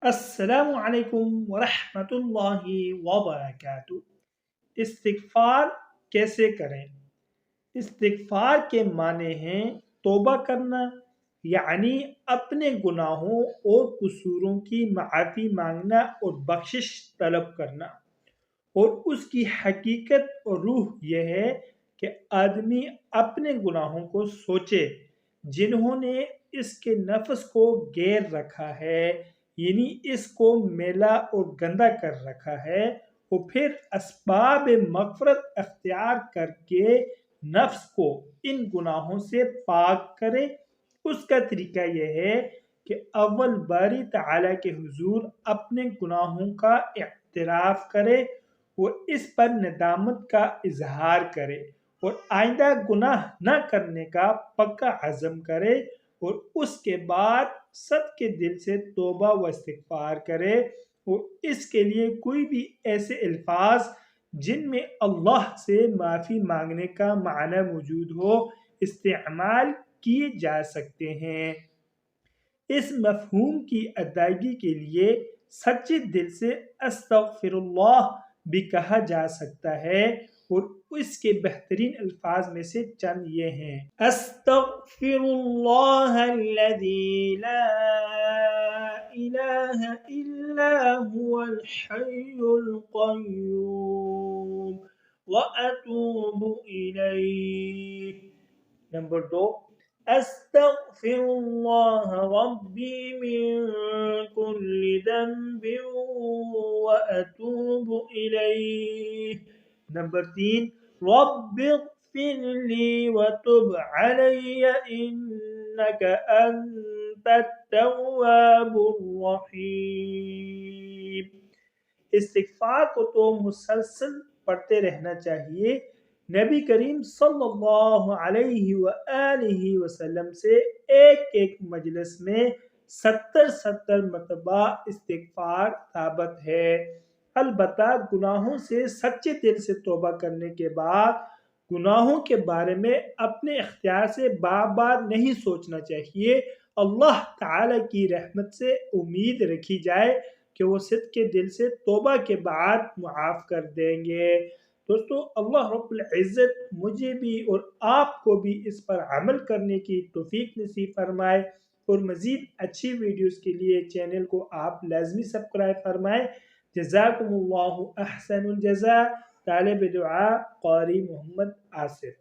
السلام علیکم ورحمۃ اللہ وبرکاتہ۔ استغفار کیسے کریں؟ استغفار کے معنی ہیں توبہ کرنا، یعنی اپنے گناہوں اور قصوروں کی معافی مانگنا اور بخشش طلب کرنا۔ اور اس کی حقیقت اور روح یہ ہے کہ آدمی اپنے گناہوں کو سوچے جنہوں نے اس کے نفس کو گیر رکھا ہے، یعنی اس کو میلا اور گندا کر رکھا ہے، اور پھر اسباب مغفرت اختیار کر کے نفس کو ان گناہوں سے پاک کرے۔ اس کا طریقہ یہ ہے کہ اول باری تعالیٰ کے حضور اپنے گناہوں کا اعتراف کرے اور اس پر ندامت کا اظہار کرے اور آئندہ گناہ نہ کرنے کا پکا عزم کرے، اور اس کے بعد سب کے دل سے توبہ و استغفار کرے، اور اس کے لیے کوئی بھی ایسے الفاظ جن میں اللہ سے معافی مانگنے کا معنی موجود ہو استعمال کیے جا سکتے ہیں۔ اس مفہوم کی ادائیگی کے لیے سچے دل سے استغفر اللہ بھی کہا جا سکتا ہے، اور اس کے بہترین الفاظ میں سے چند یہ ہیں: استغفر اللہ الذی لا الہ الا هو الحی القیوم واتوب الیہ۔ نمبر 2، استغفر اللہ ربی من کل ذنب واتوب الیہ۔ نمبر 3، رب اغفر لی وتب علی انک انت التواب الرحیم۔ استغفار کو تو مسلسل پڑھتے رہنا چاہیے۔ نبی کریم صلی اللہ علیہ وآلہ وسلم سے ایک مجلس میں 70 مرتبہ استغفار ثابت ہے۔ البتہ گناہوں سے سچے دل سے توبہ کرنے کے بعد گناہوں کے بارے میں اپنے اختیار سے بار بار نہیں سوچنا چاہیے۔ اللہ تعالی کی رحمت سے امید رکھی جائے کہ وہ صدق کے دل سے توبہ کے بعد معاف کر دیں گے۔ دوستو، اللہ رب العزت مجھے بھی اور آپ کو بھی اس پر عمل کرنے کی توفیق نصیب فرمائے، اور مزید اچھی ویڈیوز کے لیے چینل کو آپ لازمی سبسکرائب فرمائیں۔ جزاکم اللہ احسن الجزاء۔ طالب دعا قاری محمد آصف۔